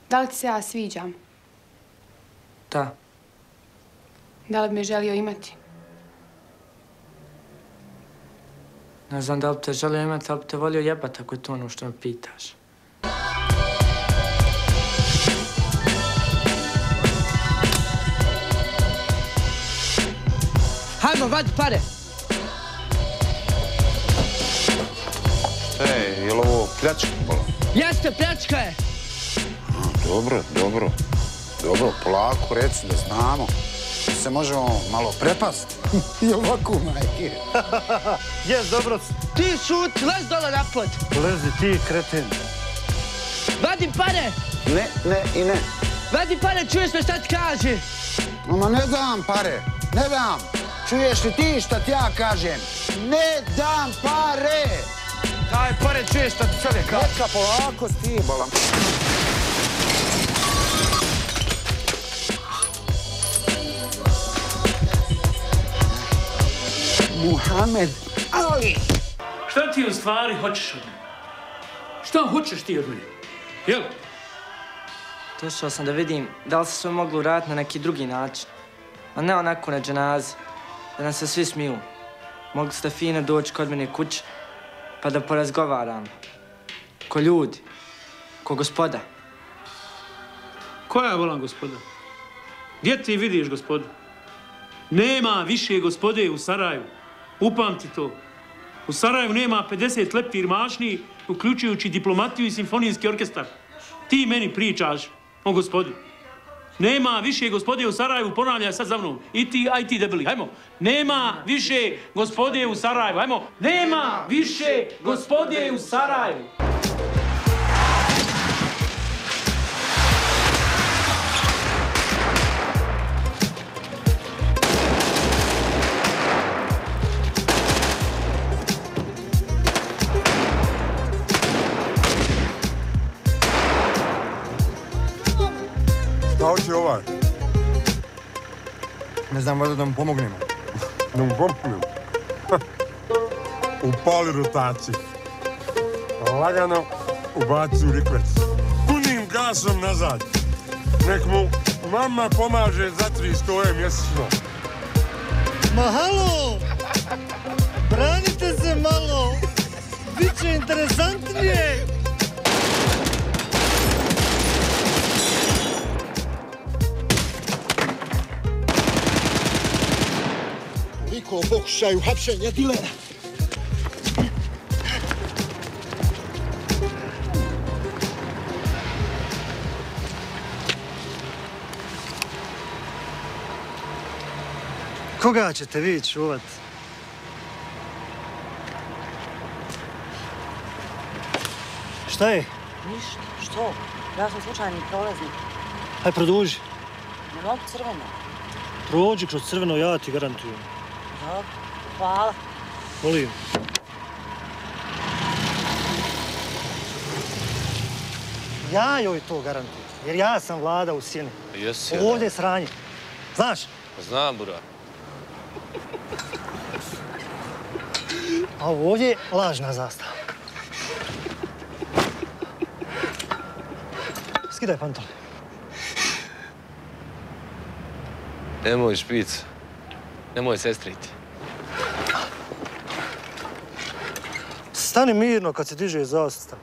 Da li ti se ja sviđam? Da. Da li bi me želio imati? Ne znam da li te želio imati, ali bi te volio jebati ako je to ono što me pitaš. Hajmo, vadi pare! Ej, je li ovo pljačka? Jeste, pljačka je! Dobro, dobro. Dobro, polako reci da znamo. Da se možemo malo prepasti. I ovako, majke. Jes, dobro. Ti šuti, lez dole napod! Lezi ti, kreten. Vadi pare! Ne, ne i ne. Vadi pare, čuješ me šta ti kaže? Ama ne dam pare, ne dam. Čuješ li ti šta ti ja kažem? Ne dam pare! Daj pare, čuješ šta ti čovjek kaže? Neka polako stibolam. Muhammed Ali! Šta ti u stvari hoćeš od mene? Šta hoćeš ti od mene? Jel? Došao sam da vidim da li se sve moglo uraditi na neki drugi način. A ne onako na dženazi, da nam se svi smiju. Mogli ste fino doći kod mene kući, pa da porazgovaramo. Ko ljudi, ko gospoda. Koja volam gospoda? Gdje ti vidiš gospodu? Nema više gospode u Sarajevu. Upamti to. U Sarajevu nema 50 leptir mašni, uključujući diplomatiju i simfonijski orkestar. Ti meni pričaš o gospodi. Nema više gospode u Sarajevu, ponavljaj sad za mnom. I ti, aj ti debeli, hajmo. Nema više gospode u Sarajevu, hajmo. Nema više gospode u Sarajevu. Šta hoće ovaj? Ne znam, valjda da mu pomognemo. Da mu pomognemo? Upali rotaciju. Lagano ubaci u rikvec. Punim gasom nazad. Nek mu mama pomaže za 300 mjesečno. Ma halo! Branite se malo! Biće interesantnije! O pokušaju hapšenja dilera. Koga ćete vi čuvat? Šta je? Ništa. Što? Ja sam slučajni prolaznik. Haj, produži. Ne mogu crveno. Prođi kroz crveno, ja ti garantujem. Dobro, hvala. Volim. Ja joj to garantujem, jer ja sam vlada u sjeni. Jesi, ovdje je sranje. Znaš? Znam, bura. A ovdje je lažna zastava. Skidaj pantole. Nemoj špic. Nemoj sestriti. Stani mirno kad se diže zastava.